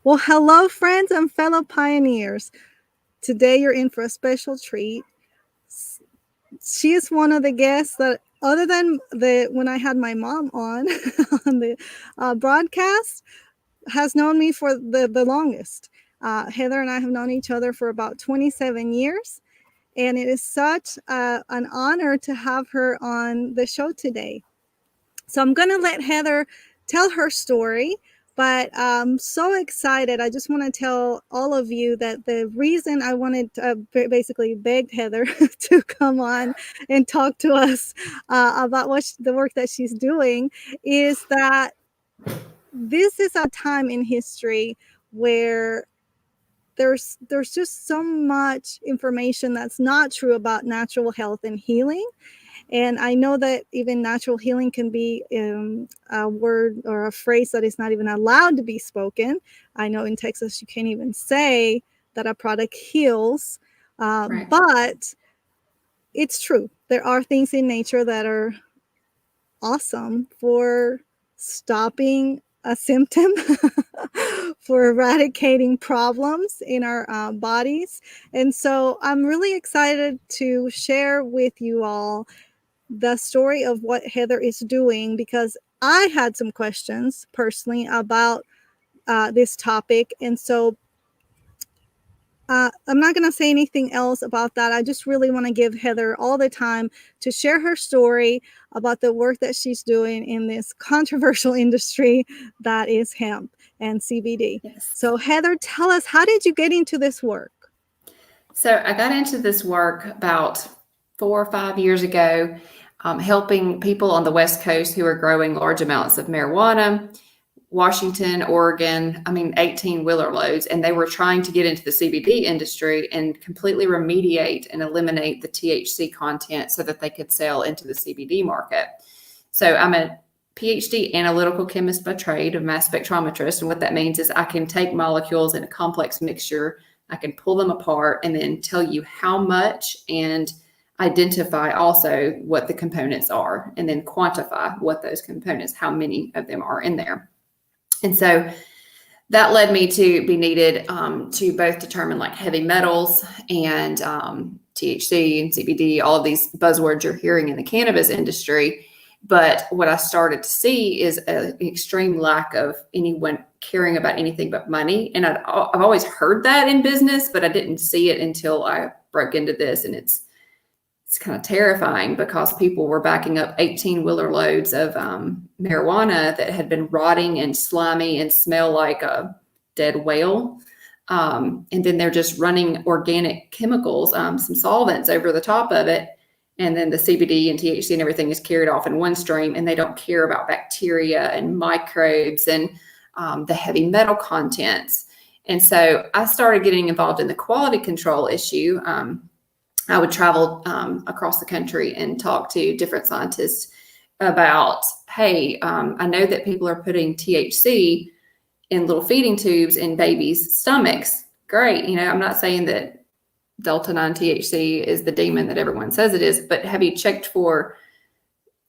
Well, hello, friends and fellow pioneers. Today you're in for a special treat. She is one of the guests that, other than when I had my mom on on the broadcast, has known me for the longest. Heather and I have known each other for about 27 years, and it is such an honor to have her on the show today. So I'm going to let Heather tell her story, but I'm so excited. I just want to tell all of you that the reason I wanted to basically begged Heather to come on and talk to us about the work that she's doing is that this is a time in history where there's just so much information that's not true about natural health and healing. And I know that even natural healing can be a word or a phrase that is not even allowed to be spoken. I know in Texas, you can't even say that a product heals, Right. but it's true. There are things in nature that are awesome for stopping a symptom, for eradicating problems in our bodies. And so I'm really excited to share with you all the story of what Heather is doing, because I had some questions personally about this topic. And so I'm not going to say anything else about that. I just really want to give Heather all the time to share her story about the work that she's doing in this controversial industry that is hemp and CBD. Yes. So Heather, tell us, how did you get into this work? So I got into this work about 4 or 5 years ago, helping people on the West Coast who are growing large amounts of marijuana, Washington, Oregon, 18-wheeler loads, and they were trying to get into the CBD industry and completely remediate and eliminate the THC content so that they could sell into the CBD market. So I'm a Ph.D. analytical chemist by trade, a mass spectrometrist. And what that means is I can take molecules in a complex mixture, I can pull them apart and then tell you how much and identify also what the components are, and then quantify what those components, how many of them are in there. And so that led me to be needed to both determine like heavy metals and THC and CBD, all of these buzzwords you're hearing in the cannabis industry. But what I started to see is an extreme lack of anyone caring about anything but money. And I've always heard that in business, but I didn't see it until I broke into this. And it's kind of terrifying because people were backing up 18-wheeler loads of marijuana that had been rotting and slimy and smell like a dead whale. And then they're just running organic chemicals, some solvents over the top of it. And then the CBD and THC and everything is carried off in one stream, and they don't care about bacteria and microbes and the heavy metal contents. And so I started getting involved in the quality control issue. I would travel across the country and talk to different scientists about, hey, I know that people are putting THC in little feeding tubes in babies' stomachs. Great. I'm not saying that Delta 9 THC is the demon that everyone says it is, but have you checked for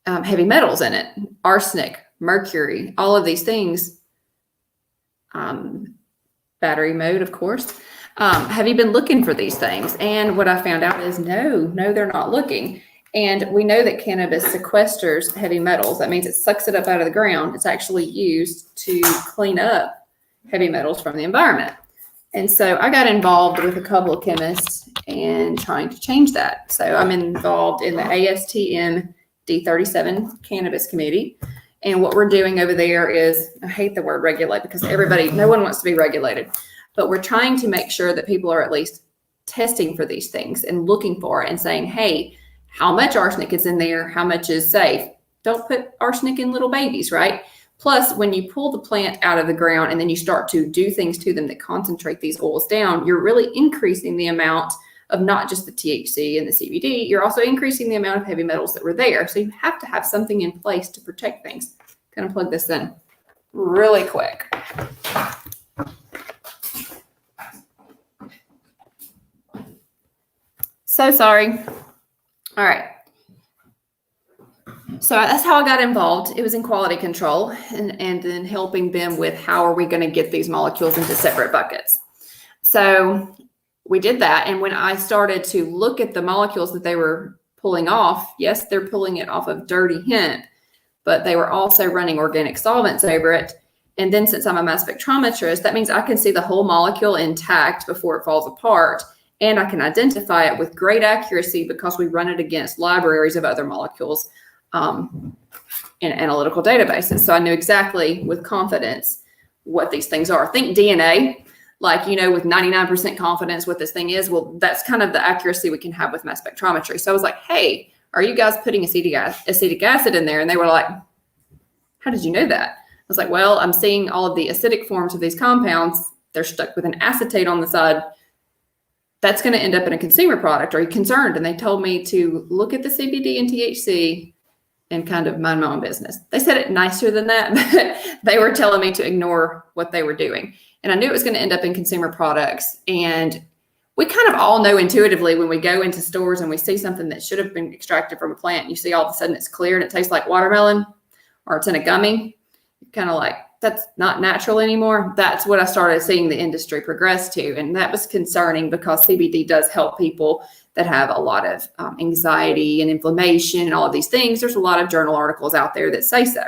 heavy metals in it? Arsenic, mercury, all of these things. Battery mode, of course. Have you been looking for these things? And what I found out is no, they're not looking. And we know that cannabis sequesters heavy metals. That means it sucks it up out of the ground. It's actually used to clean up heavy metals from the environment. And so I got involved with a couple of chemists and trying to change that. So I'm involved in the ASTM D37 Cannabis Committee. And what we're doing over there is, I hate the word regulate because no one wants to be regulated, but we're trying to make sure that people are at least testing for these things and looking for it and saying, hey, how much arsenic is in there? How much is safe? Don't put arsenic in little babies, right? Plus, when you pull the plant out of the ground and then you start to do things to them that concentrate these oils down, you're really increasing the amount of not just the THC and the CBD, you're also increasing the amount of heavy metals that were there. So you have to have something in place to protect things. Going to plug this in really quick. So sorry. All right. So that's how I got involved. It was in quality control and then helping them with how are we going to get these molecules into separate buckets. So we did that. And when I started to look at the molecules that they were pulling off, yes, they're pulling it off of dirty hemp, but they were also running organic solvents over it. And then since I'm a mass spectrometrist, that means I can see the whole molecule intact before it falls apart. And I can identify it with great accuracy because we run it against libraries of other molecules in analytical databases. So I knew exactly with confidence what these things are. Think DNA, like, with 99% confidence what this thing is. Well, that's kind of the accuracy we can have with mass spectrometry. So I was like, hey, are you guys putting acetic acid in there? And they were like, how did you know that? I was like, well, I'm seeing all of the acidic forms of these compounds. They're stuck with an acetate on the side. That's going to end up in a consumer product. Are you concerned? And they told me to look at the CBD and THC and kind of mind my own business. They said it nicer than that, but they were telling me to ignore what they were doing. And I knew it was going to end up in consumer products. And we kind of all know intuitively when we go into stores and we see something that should have been extracted from a plant, you see all of a sudden it's clear and it tastes like watermelon, or it's in a gummy, you're kind of like, that's not natural anymore. That's what I started seeing the industry progress to. And that was concerning because CBD does help people that have a lot of anxiety and inflammation and all of these things. There's a lot of journal articles out there that say so.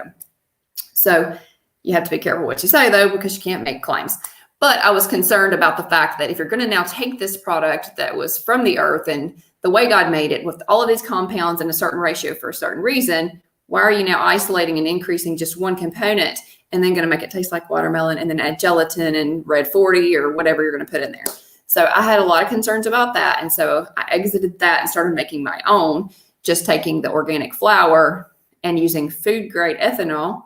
So you have to be careful what you say, though, because you can't make claims. But I was concerned about the fact that if you're going to now take this product that was from the earth and the way God made it with all of these compounds in a certain ratio for a certain reason, why are you now isolating and increasing just one component and then going to make it taste like watermelon and then add gelatin and red 40 or whatever you're going to put in there? So I had a lot of concerns about that. And so I exited that and started making my own, just taking the organic flour and using food grade ethanol,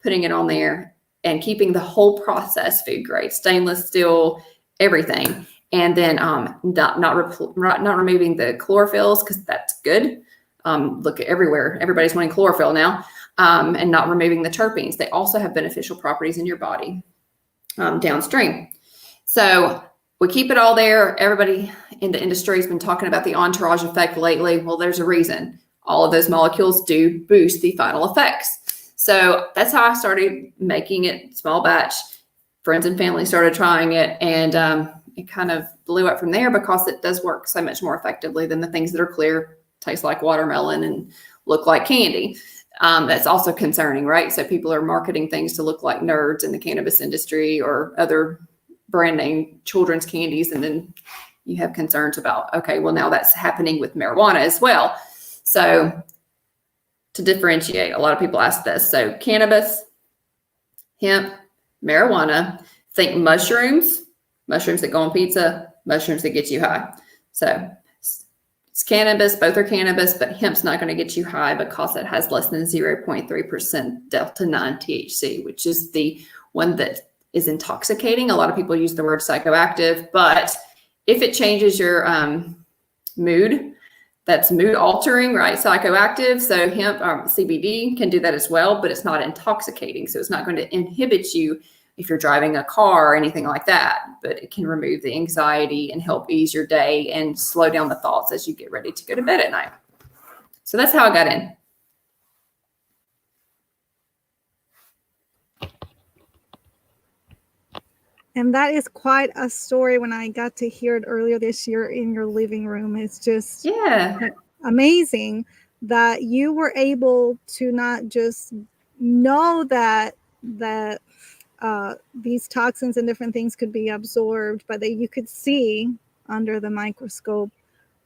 putting it on there and keeping the whole process food grade, stainless steel, everything. And then not removing the chlorophylls because that's good. Look at everywhere. Everybody's wanting chlorophyll now. And not removing the terpenes. They also have beneficial properties in your body downstream. So we keep it all there. Everybody in the industry has been talking about the entourage effect lately. Well, there's a reason. All of those molecules do boost the final effects. So that's how I started making it small batch. Friends and family started trying it, and it kind of blew up from there because it does work so much more effectively than the things that are clear, taste like watermelon, and look like candy. That's also concerning, right? So people are marketing things to look like nerds in the cannabis industry or other brand name children's candies. And then you have concerns about, okay, well, now that's happening with marijuana as well. So to differentiate, a lot of people ask this. So cannabis, hemp, marijuana, think mushrooms that go on pizza, mushrooms that get you high. So it's cannabis, both are cannabis, but hemp's not going to get you high because it has less than 0.3% delta 9 THC, which is the one that is intoxicating. A lot of people use the word psychoactive, but if it changes your mood, that's mood altering, right? Psychoactive. So hemp, CBD can do that as well, but it's not intoxicating. So it's not going to inhibit you if you're driving a car or anything like that, but it can remove the anxiety and help ease your day and slow down the thoughts as you get ready to go to bed at night. So that's how I got in. And that is quite a story when I got to hear it earlier this year in your living room. It's just amazing that you were able to not just know that these toxins and different things could be absorbed, but that you could see under the microscope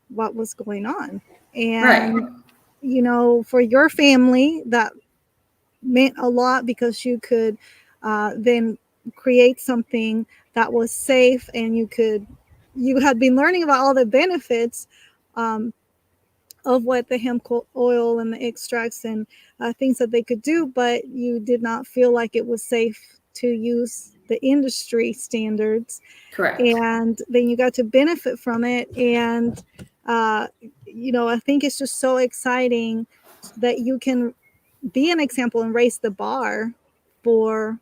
what was going on. And, for your family, that meant a lot because you could then create something that was safe, and you had been learning about all the benefits of what the hemp oil and the extracts and things that they could do, but you did not feel like it was safe to use the industry standards. Correct. And then you got to benefit from it. And, I think it's just so exciting that you can be an example and raise the bar for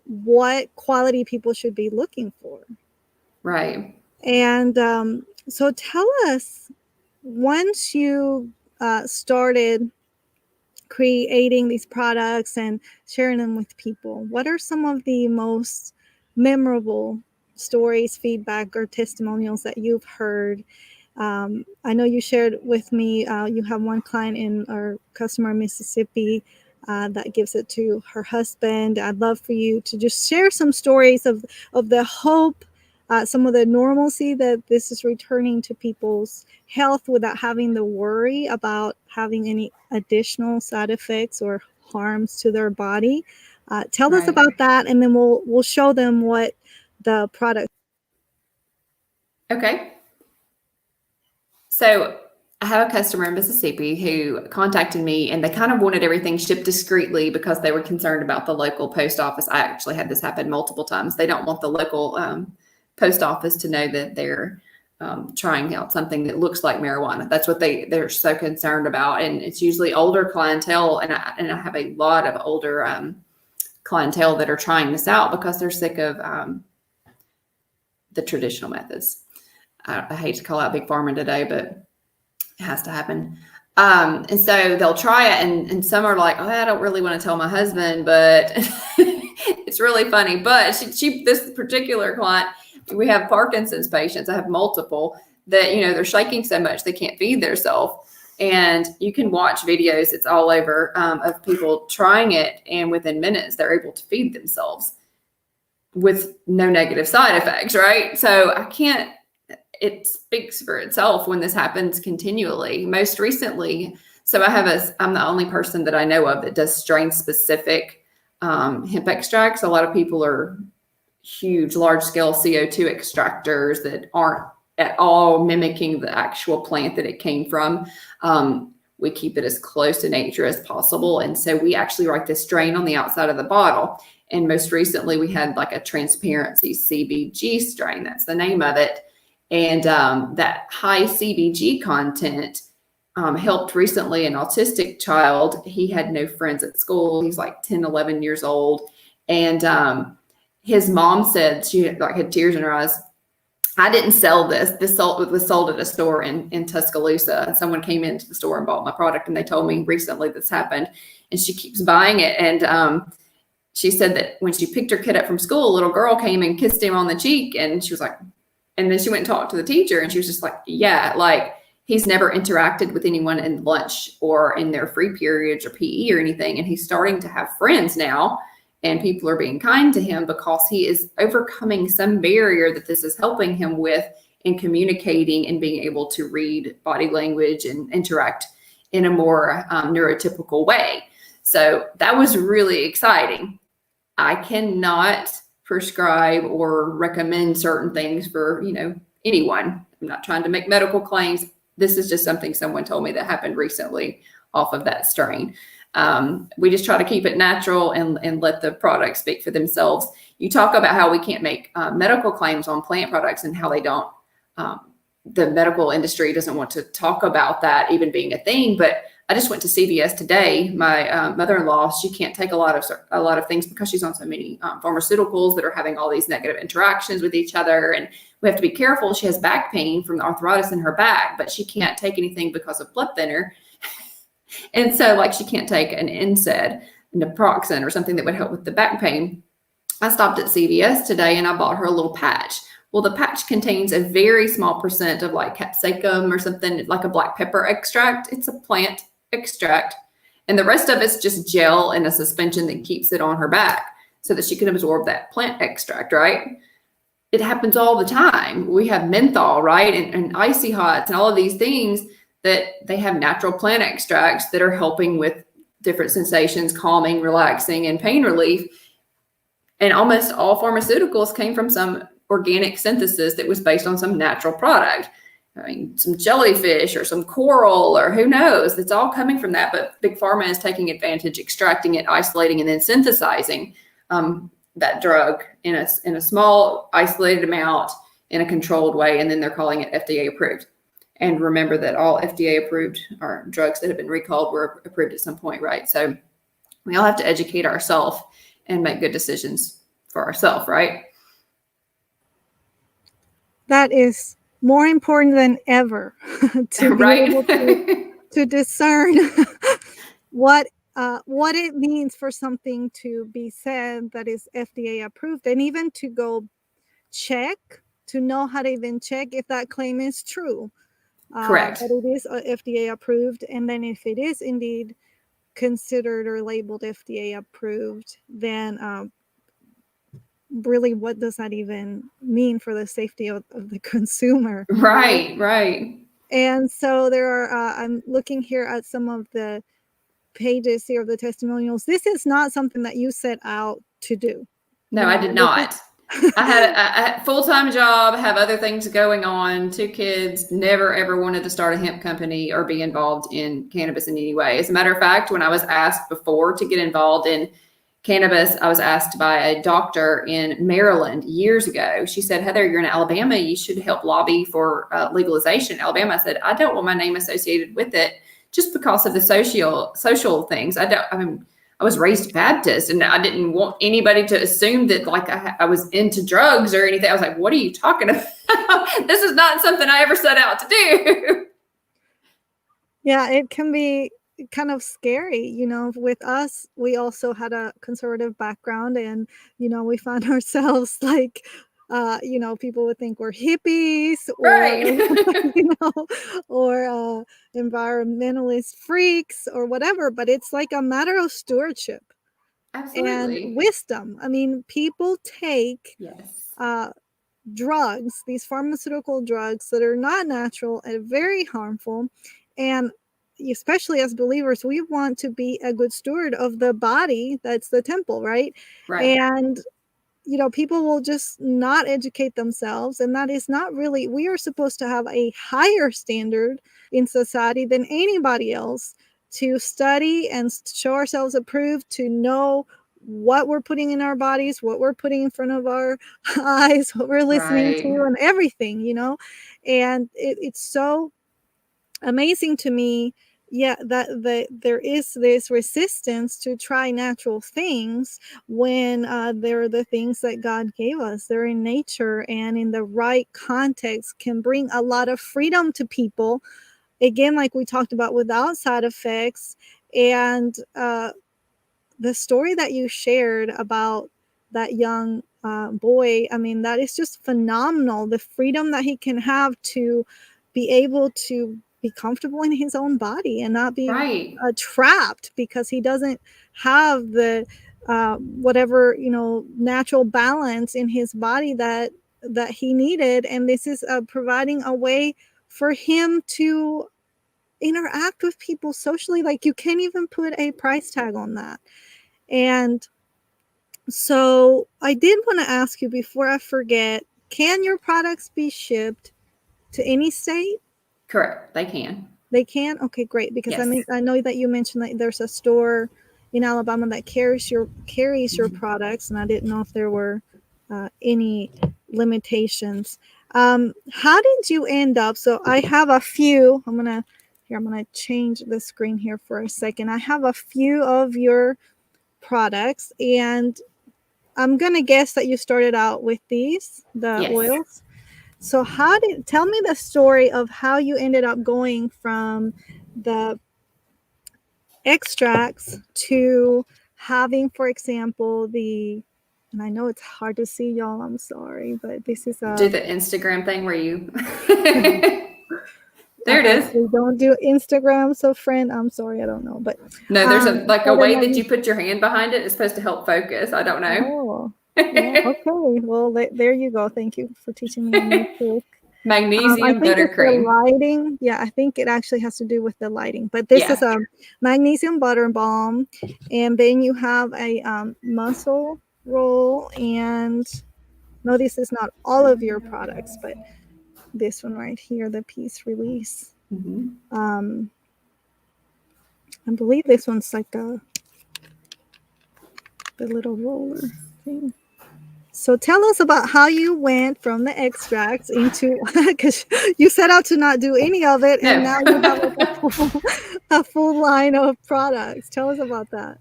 what quality people should be looking for. Right. And so tell us, once you started creating these products and sharing them with people. What are some of the most memorable stories, feedback, or testimonials that you've heard? I know you shared with me, you have one client in our customer in Mississippi that gives it to her husband. I'd love for you to just share some stories of the hope, some of the normalcy that this is returning to people's health without having to worry about having any additional side effects or harms to their body. Tell us about that, and then we'll show them what the product. Okay. So I have a customer in Mississippi who contacted me, and they kind of wanted everything shipped discreetly because they were concerned about the local post office. I actually had this happen multiple times. They don't want the local post office to know that they're trying out something that looks like marijuana. That's what they're so concerned about. And it's usually older clientele. And I have a lot of older clientele that are trying this out because they're sick of the traditional methods. I hate to call out Big Pharma today, but it has to happen. And so they'll try it, and some are like, oh, I don't really want to tell my husband, but it's really funny. But this particular client, we have Parkinson's patients. I have multiple that, they're shaking so much they can't feed themselves. And you can watch videos, it's all over, of people trying it, and within minutes they're able to feed themselves with no negative side effects, right? So it speaks for itself when this happens continually. Most recently, so I'm the only person that I know of that does strain specific hemp extracts. A lot of people are huge, large scale CO2 extractors that aren't at all mimicking the actual plant that it came from. We keep it as close to nature as possible. And so we actually write the strain on the outside of the bottle. And most recently we had like a transparency CBG strain. That's the name of it. And that high CBG content helped recently an autistic child. He had no friends at school. He's like 10, 11 years old. And his mom said, she had tears in her eyes, I didn't sell this. This was sold at a store in Tuscaloosa. And someone came into the store and bought my product. And they told me recently this happened. And she keeps buying it. And she said that when she picked her kid up from school, a little girl came and kissed him on the cheek. And she was like, and then she went and talked to the teacher, and she was just like, yeah, like he's never interacted with anyone in lunch or in their free periods or PE or anything. And he's starting to have friends now, and people are being kind to him because he is overcoming some barrier that this is helping him with in communicating and being able to read body language and interact in a more neurotypical way. So that was really exciting. I cannot prescribe or recommend certain things for, anyone. I'm not trying to make medical claims. This is just something someone told me that happened recently off of that strain. We just try to keep it natural and let the products speak for themselves. You talk about how we can't make medical claims on plant products and how they don't, the medical industry doesn't want to talk about that even being a thing, but I just went to CVS today. My mother-in-law, she can't take a lot of things because she's on so many pharmaceuticals that are having all these negative interactions with each other. And we have to be careful. She has back pain from the arthritis in her back, but she can't take anything because of blood thinner. And so she can't take an NSAID, naproxen, or something that would help with the back pain. I stopped at CVS today and I bought her a little patch. Well, the patch contains a very small percent of capsicum or something, like a black pepper extract. It's a plant extract. And the rest of it's just gel and a suspension that keeps it on her back so that she can absorb that plant extract, right? It happens all the time. We have menthol, right? And icy hots and all of these things that they have natural plant extracts that are helping with different sensations, calming, relaxing, and pain relief. And almost all pharmaceuticals came from some organic synthesis that was based on some natural product. I mean, some jellyfish or some coral or who knows. It's all coming from that. But Big Pharma is taking advantage, extracting it, isolating, and then synthesizing that drug in a small isolated amount in a controlled way. And then they're calling it FDA approved. And remember that all FDA approved or drugs that have been recalled were approved at some point, right? So we all have to educate ourselves and make good decisions for ourselves, right? That is more important than ever to be able to discern what what it means for something to be said that is FDA approved, and even to go check, to know how to even check if that claim is true. Correct. That it is FDA approved, and then if it is indeed considered or labeled FDA approved, then really, what does that even mean for the safety of the consumer? Right, right. And so there are, I'm looking here at some of the pages here of the testimonials. This is not something that you set out to do. No, I did not. I had a full-time job, have other things going on, 2 kids, never ever wanted to start a hemp company or be involved in cannabis in any way. As a matter of fact, when I was asked before to get involved in cannabis, I was asked by a doctor in Maryland years ago. She said, Heather, you're in Alabama. You should help lobby for legalization in Alabama. I said, I don't want my name associated with it just because of the social things. I was raised Baptist, and I didn't want anybody to assume that like I was into drugs or anything. I was like, what are you talking about? This is not something I ever set out to do. Yeah, it can be kind of scary. You know, with us, we also had a conservative background, and, you know, we found ourselves like, you know, people would think we're hippies or, Right. you know, or environmentalist freaks or whatever. But it's like a matter of stewardship and Absolutely. wisdom. I mean, people take Yes. drugs, these pharmaceutical drugs that are not natural and very harmful. And especially as believers, we want to be a good steward of the body that's the temple, right? Right. And, you know, people will just not educate themselves. And that is not really, we are supposed to have a higher standard in society than anybody else to study and show ourselves approved, to know what we're putting in our bodies, what we're putting in front of our eyes, what we're listening to, Right. and everything, you know. And it's so amazing to me, yeah, that there is this resistance to try natural things when they're the things that God gave us. They're in nature, and in the right context can bring a lot of freedom to people, again, like we talked about, without side effects. And the story that you shared about that young boy, I mean, that is just phenomenal. The freedom that he can have to be able to be comfortable in his own body and not be Right. trapped because he doesn't have the whatever, you know, natural balance in his body that he needed. And this is providing a way for him to interact with people socially. Like, you can't even put a price tag on that. And so I did want to ask you before I forget, can your products be shipped to any state? Correct. They can. They can? Okay, great. Because Yes. I know that you mentioned that there's a store in Alabama that carries your products, and I didn't know if there were any limitations. How did you end up? So I have a few. I'm gonna change the screen here for a second. I have a few of your products, and I'm gonna guess that you started out with these, the Yes. oils. So tell me the story of how you ended up going from the extracts to having, for example, and I know it's hard to see, y'all, I'm sorry, but this is Do the Instagram thing where you I there it is. actually don't do Instagram, so friend, I'm sorry, I don't know, but No, there's a way that you magnesium. put your hand behind it. It's supposed to help focus. I don't know. Oh, yeah, okay. Well, there you go. Thank you for teaching me a new trick. I Magnesium think it's the buttercream. lighting. Yeah, I think it actually has to do with the lighting. But this is Yeah. a magnesium butter balm, and then you have a muscle roll. And no, this is not all of your products, but this one right here, the Peace Release. Mm-hmm. I believe this one's like the little roller thing. So tell us about how you went from the extracts into, because you set out to not do any of it, and now you have like a full line of products. Tell us about that.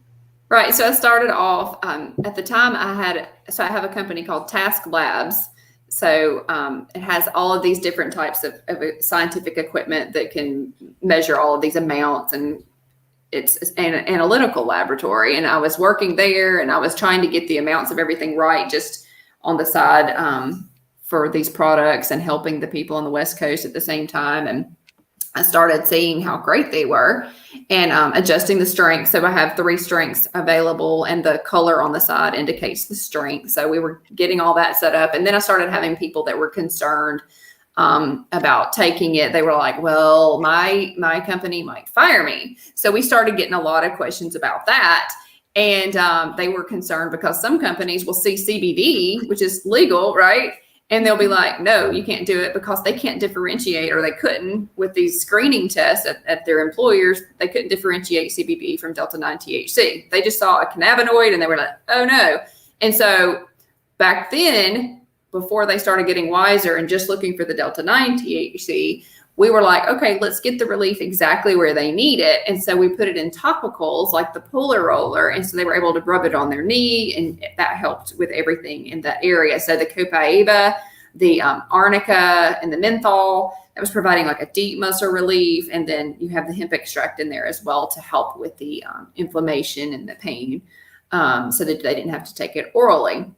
Right. So I started off at the time I have a company called TASC Labs. So it has all of these different types of scientific equipment that can measure all of these amounts and it's an analytical laboratory, and I was working there, and I was trying to get the amounts of everything right, just on the side, for these products, and helping the people on the West Coast at the same time. And I started seeing how great they were, and adjusting the strength. So I have 3 strengths available, and the color on the side indicates the strength. So we were getting all that set up. And then I started having people that were concerned about taking it. They were like, well, my company might fire me. So we started getting a lot of questions about that. And they were concerned because some companies will see CBD, which is legal, right? And they'll be like, no, you can't do it, because they can't differentiate, or they couldn't with these screening tests at their employers. They couldn't differentiate CBD from Delta-9 THC. They just saw a cannabinoid and they were like, oh no. And so back then, before they started getting wiser and just looking for the Delta-9 THC, we were like, okay, let's get the relief exactly where they need it. And so we put it in topicals like the Puller Roller. And so they were able to rub it on their knee, and that helped with everything in that area. So the Copaiba, the arnica, and the menthol, that was providing like a deep muscle relief. And then you have the hemp extract in there as well to help with the inflammation and the pain, so that they didn't have to take it orally.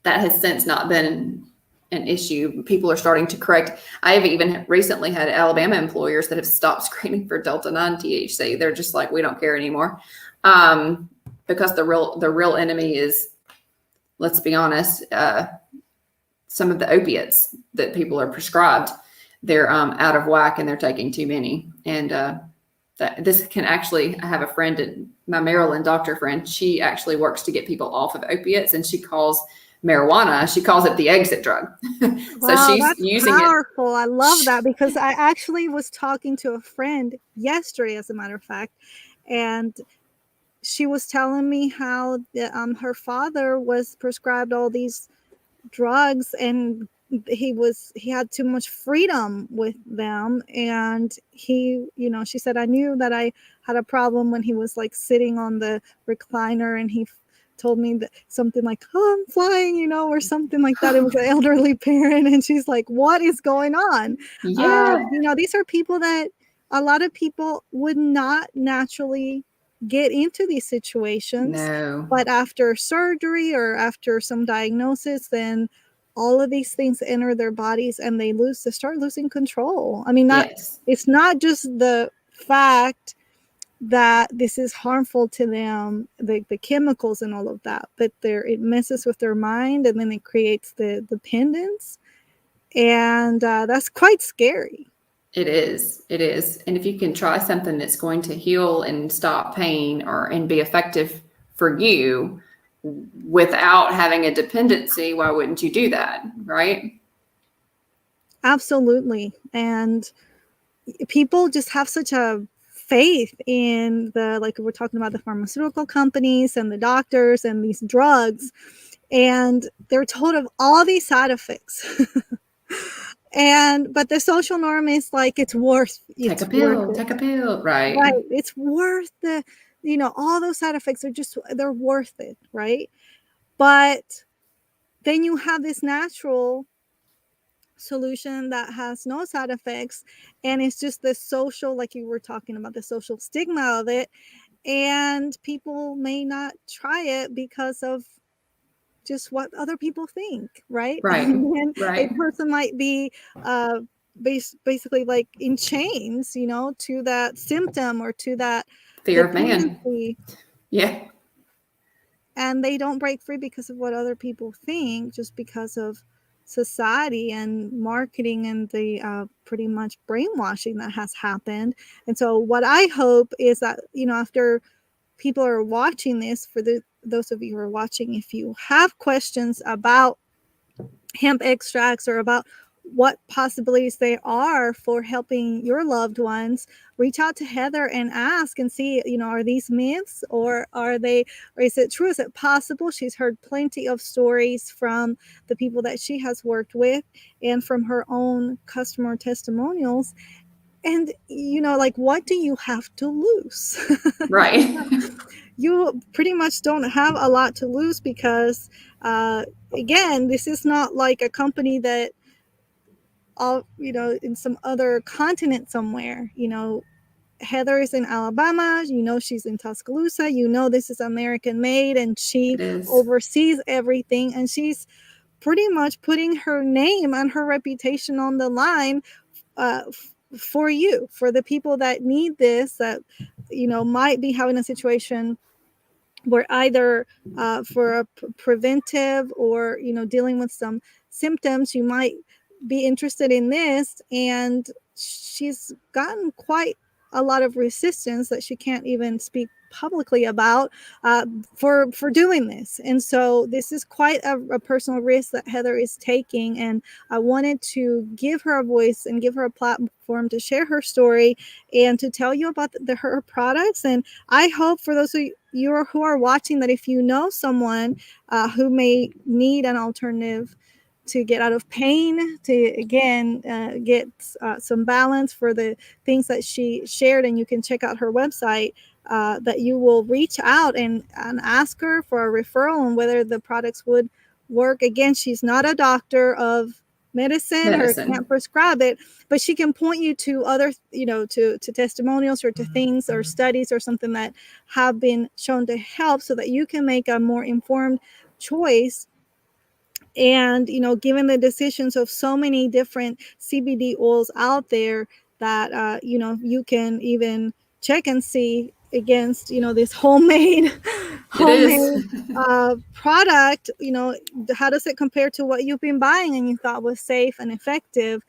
That has since not been an issue. People are starting to correct. I have even recently had Alabama employers that have stopped screening for Delta-9 THC. They're just like, we don't care anymore, because the real enemy is, let's be honest, some of the opiates that people are prescribed. They're out of whack, and they're taking too many. And this can actually, I have a friend, my Maryland doctor friend, she actually works to get people off of opiates, and she calls marijuana, she calls it the exit drug. So wow, she's that's using powerful. I love that, because I actually was talking to a friend yesterday, as a matter of fact, and she was telling me how her father was prescribed all these drugs, and he had too much freedom with them. And he, she said, I knew that I had a problem when he was like sitting on the recliner, and he told me that something like, oh, I'm flying, or something like that. It was an elderly parent, and she's like, what is going on? Yeah. These are people that a lot of people would not naturally get into these situations. No. But after surgery or after some diagnosis, then all of these things enter their bodies, and they start losing control. I mean, it's not just the fact that this is harmful to them, the chemicals and all of that, but it messes with their mind, and then it creates the dependence, and that's quite scary. It is. And if you can try something that's going to heal and stop pain, and be effective for you without having a dependency, why wouldn't you do that, right? Absolutely. And people just have such a faith in like we're talking about, the pharmaceutical companies and the doctors and these drugs, and they're told of all these side effects. But the social norm is like, take a pill, right? It's worth all those side effects they're worth it, right? But then you have this natural solution that has no side effects, and it's just the social, like you were talking about, the social stigma of it, and people may not try it because of just what other people think, right? And a person might be basically like in chains, to that symptom or to that fear of man. Yeah. And they don't break free because of what other people think, just because of society and marketing and the pretty much brainwashing that has happened. And so what I hope is that, after people are watching this, for those of you who are watching, if you have questions about hemp extracts or about what possibilities they are for helping your loved ones, reach out to Heather and ask and see, are these myths, or is it true? Is it possible? She's heard plenty of stories from the people that she has worked with and from her own customer testimonials. And, like, what do you have to lose? Right. You pretty much don't have a lot to lose, because, again, this is not like a company that, in some other continent somewhere, Heather is in Alabama. She's in Tuscaloosa. This is American made, and she It is. oversees everything. And she's pretty much putting her name and her reputation on the line for you, for the people that need this, that might be having a situation where either for a preventive or dealing with some symptoms, you might be interested in this. And she's gotten quite a lot of resistance that she can't even speak publicly about for doing this. And so this is quite a personal risk that Heather is taking, and I wanted to give her a voice and give her a platform to share her story and to tell you about her products. And I hope for those of you who are watching that if you know someone who may need an alternative to get out of pain, to again get some balance for the things that she shared, and you can check out her website, that you will reach out and ask her for a referral and whether the products would work. Again, she's not a doctor of medicine or can't prescribe it, but she can point you to other, to testimonials or to things or studies or something that have been shown to help, so that you can make a more informed choice. And given the decisions of so many different CBD oils out there, that you can even check and see against this homemade product. How does it compare to what you've been buying and you thought was safe and effective?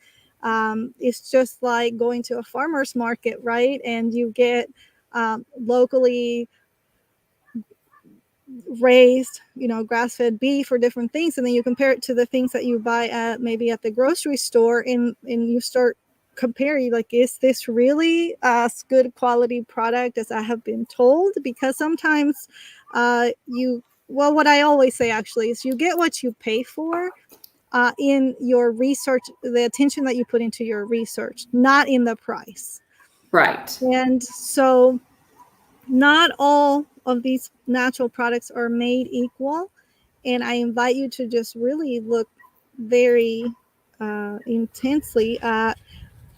It's just like going to a farmer's market, right? And you get locally raised, grass-fed beef or different things, and then you compare it to the things that you buy at maybe at the grocery store, and you start comparing, like, is this really a good quality product as I have been told? Because sometimes what I always say actually is you get what you pay for in your research, the attention that you put into your research, not in the price. Right. And so not all of these natural products are made equal. And I invite you to just really look very intensely at,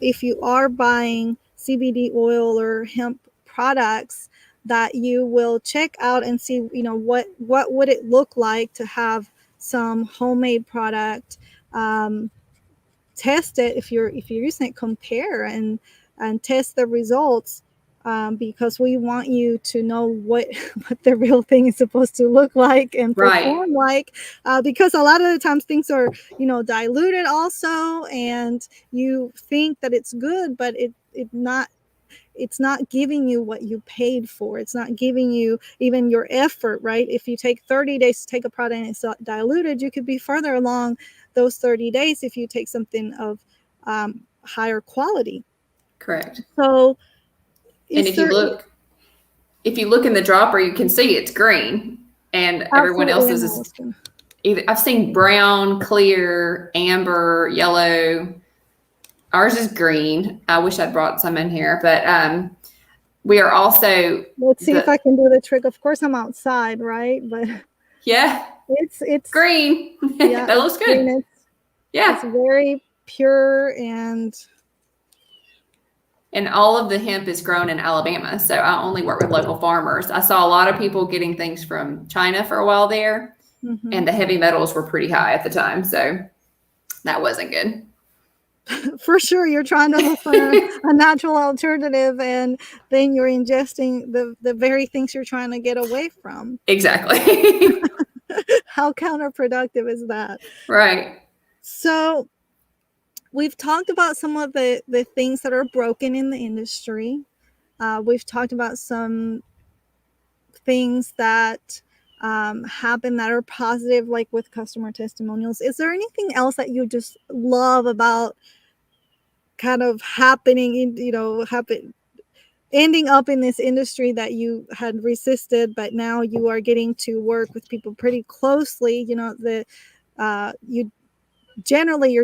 if you are buying CBD oil or hemp products, that you will check out and see, what would it look like to have some homemade product. Test it if you're using it, compare and test the results, because we want you to know what the real thing is supposed to look like and perform like, because a lot of the times things are diluted also, and you think that it's good, but it's not giving you what you paid for. It's not giving you even your effort, right? If you take 30 days to take a product and it's diluted, you could be further along those 30 days if you take something of higher quality. Correct. So, and if you look in the dropper, you can see it's green, and everyone else's is either, I've seen brown, clear, amber, yellow. Ours is green. I wish I'd brought some in here, but we are also. Let's see if I can do the trick. Of course, I'm outside, right? But yeah, it's green. Yeah, that looks good. It's very pure, and all of the hemp is grown in Alabama. So I only work with local farmers. I saw a lot of people getting things from China for a while there, and the heavy metals were pretty high at the time. So that wasn't good. For sure, you're trying to look for a natural alternative, and then you're ingesting the very things you're trying to get away from. Exactly. How counterproductive is that? Right. So we've talked about some of the things that are broken in the industry. We've talked about some things that happen that are positive, like with customer testimonials. Is there anything else that you just love about kind of happening, ending up in this industry that you had resisted, but now you are getting to work with people pretty closely? You're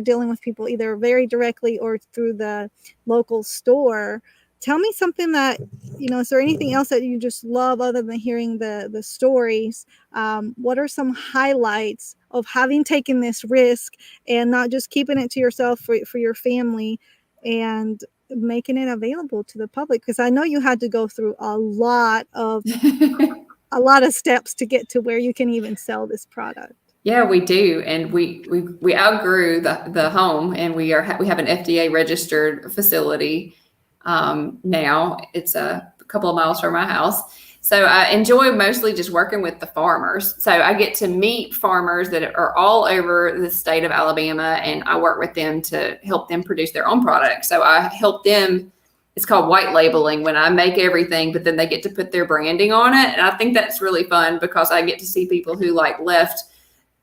dealing with people either very directly or through the local store. Tell me something that, is there anything else that you just love other than hearing the stories? What are some highlights of having taken this risk and not just keeping it to yourself for your family, and making it available to the public, because I know you had to go through a lot of steps to get to where you can even sell this product. Yeah, we do, and we outgrew the home, and we have an FDA registered facility now. It's a couple of miles from my house, so I enjoy mostly just working with the farmers. So I get to meet farmers that are all over the state of Alabama, and I work with them to help them produce their own products. So I help them. It's called white labeling, when I make everything, but then they get to put their branding on it, and I think that's really fun because I get to see people who left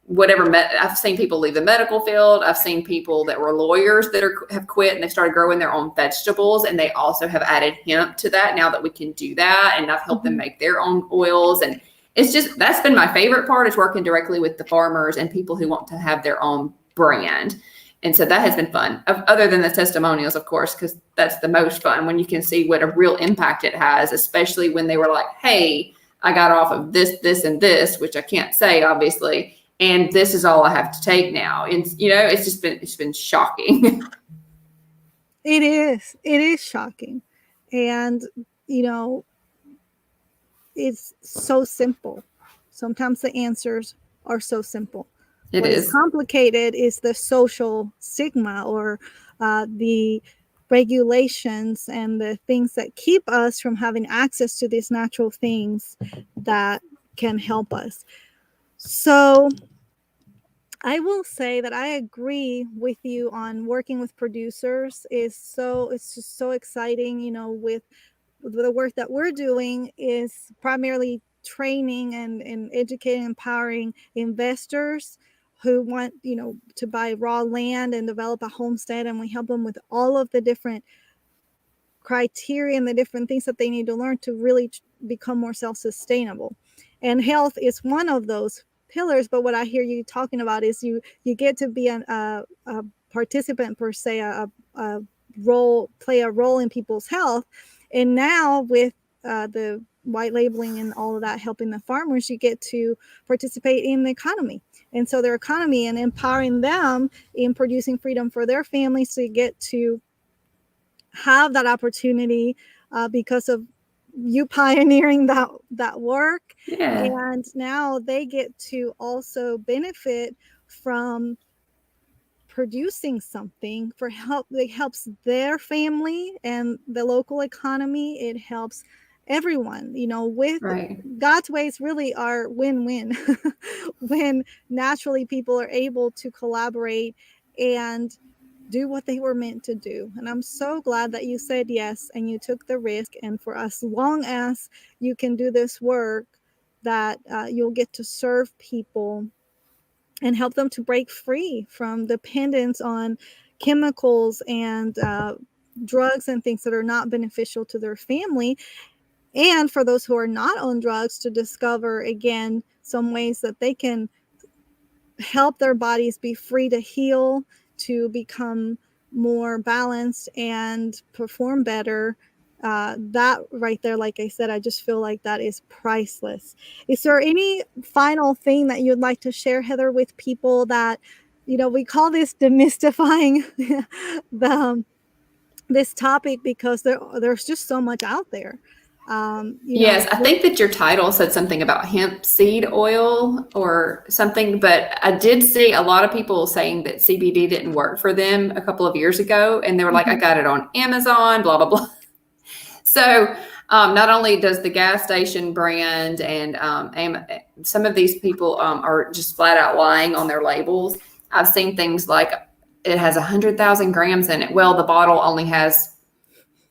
whatever. I've seen people leave the medical field. I've seen people that were lawyers that have quit and they started growing their own vegetables, and they also have added hemp to that now that we can do that. And I've helped them make their own oils. And it's just, that's been my favorite part, is working directly with the farmers and people who want to have their own brand. And so that has been fun, other than the testimonials, of course, because that's the most fun when you can see what a real impact it has, especially when they were like, hey, I got off of this, this, and this, which I can't say, obviously. And this is all I have to take now. It's, it's been shocking. It is shocking. And, it's so simple. Sometimes the answers are so simple. What is complicated is the social stigma, or the regulations and the things that keep us from having access to these natural things that can help us. So I will say that I agree with you on working with producers. It's just so exciting, with the work that we're doing is primarily training and educating, empowering investors who want, to buy raw land and develop a homestead. And we help them with all of the different criteria and the different things that they need to learn to really become more self-sustainable. And health is one of those pillars. But what I hear you talking about is you get to be a participant, per se, play a role in people's health. And now with the white labeling and all of that, helping the farmers, you get to participate in the economy. And so their economy, and empowering them in producing freedom for their families, to get to have that opportunity because of you pioneering that work. Yeah. And now they get to also benefit from producing something for help. It helps their family and the local economy. It helps everyone, with right. God's ways really are win-win when naturally people are able to collaborate and do what they were meant to do. And I'm so glad that you said yes and you took the risk. And for as long as you can do this work, that you'll get to serve people and help them to break free from dependence on chemicals and drugs and things that are not beneficial to their family. And for those who are not on drugs, to discover, again, some ways that they can help their bodies be free to heal, to become more balanced and perform better. That right there, like I said, I just feel like that is priceless. Is there any final thing that you'd like to share, Heather, with people that, we call this demystifying this topic, because there's just so much out there. Yes, I think that your title said something about hemp seed oil or something, but I did see a lot of people saying that CBD didn't work for them a couple of years ago. And they were like, I got it on Amazon, blah, blah, blah. So not only does the gas station brand and some of these people are just flat out lying on their labels. I've seen things like it has 100,000 grams in it. Well, the bottle only has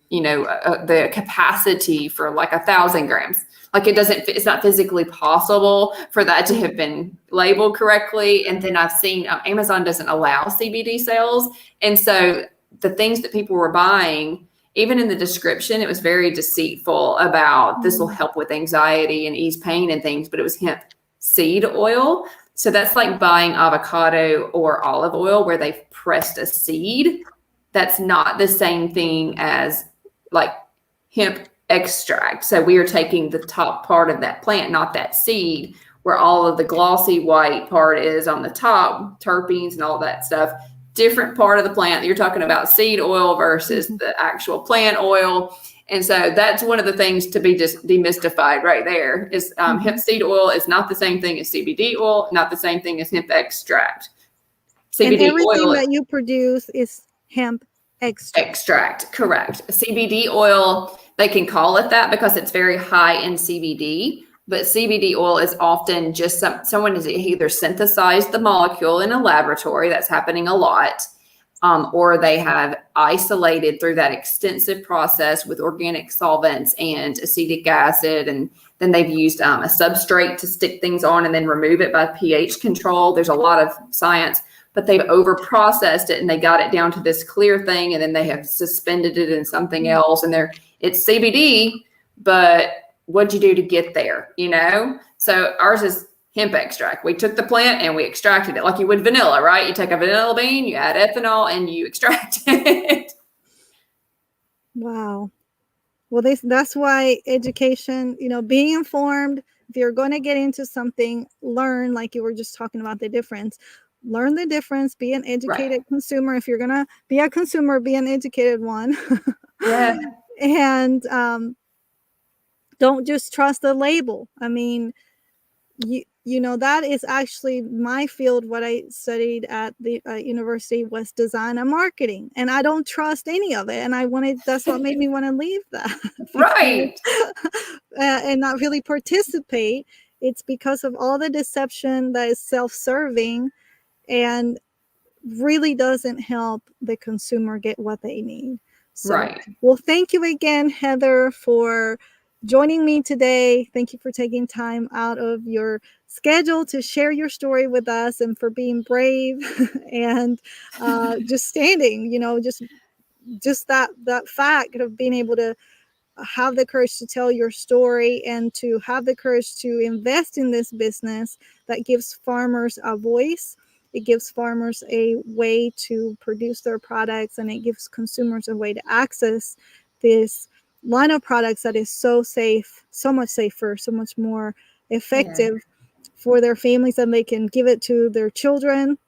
the capacity for like 1,000 grams. Like it's not physically possible for that to have been labeled correctly. And then I've seen Amazon doesn't allow CBD sales. And so the things that people were buying, even in the description, it was very deceitful about this will help with anxiety and ease pain and things, but it was hemp seed oil. So that's like buying avocado or olive oil where they've pressed a seed. That's not the same thing as like hemp extract. So we are taking the top part of that plant, not that seed, where all of the glossy white part is on the top, terpenes and all that stuff. different part of the plant. You're talking about seed oil versus the actual plant oil. And so that's one of the things to be just demystified right there is hemp seed oil is not the same thing as CBD oil, not the same thing as hemp extract. CBD and everything oil that you produce is hemp extract, correct. CBD oil, they can call it that because it's very high in CBD, but CBD oil is often just someone has either synthesized the molecule in a laboratory, that's happening a lot, or they have isolated through that extensive process with organic solvents and acetic acid, and then they've used a substrate to stick things on and then remove it by pH control. There's a lot of science, but they've over-processed it and they got it down to this clear thing, and then they have suspended it in something else, and it's CBD, but what'd you do to get there, you know? So ours is hemp extract. We took the plant and we extracted it like you would vanilla, right? You take a vanilla bean, you add ethanol, and you extract it. Wow. Well, that's why education, being informed, if you're going to get into something, learn, like you were just talking about the difference. Learn the difference, be an educated consumer. If you're going to be a consumer, be an educated one. Yeah. And don't just trust the label. I mean, that is actually my field. What I studied at the university was design and marketing, and I don't trust any of it. And that's what made me want to leave that. Right. And not really participate. It's because of all the deception that is self-serving and really doesn't help the consumer get what they need. So, well, thank you again, Heather, for joining me today. Thank you for taking time out of your schedule to share your story with us, and for being brave and just standing, just that fact of being able to have the courage to tell your story and to have the courage to invest in this business that gives farmers a voice. It gives farmers a way to produce their products, and it gives consumers a way to access this line of products that is so safe, so much safer, so much more effective for their families, and they can give it to their children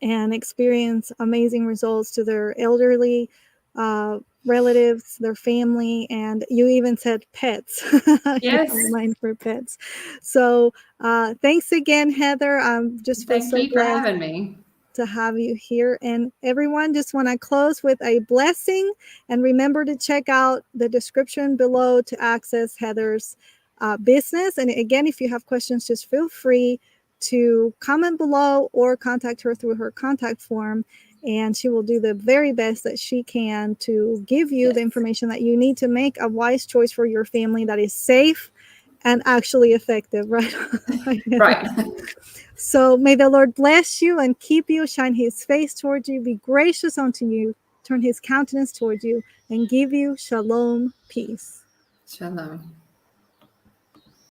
and experience amazing results to their elderly relatives, their family, and you even said pets. Yes. Mind for pets. So thanks again, Heather. I'm just Thank you for having me. To have you here. And everyone, just want to close with a blessing, and remember to check out the description below to access Heather's business. And again, if you have questions, just feel free to comment below or contact her through her contact form, and she will do the very best that she can to give you the information that you need to make a wise choice for your family that is safe and actually effective, right? Right. So may the Lord bless you and keep you, shine his face towards you, be gracious unto you, turn his countenance towards you, and give you shalom, peace. Shalom.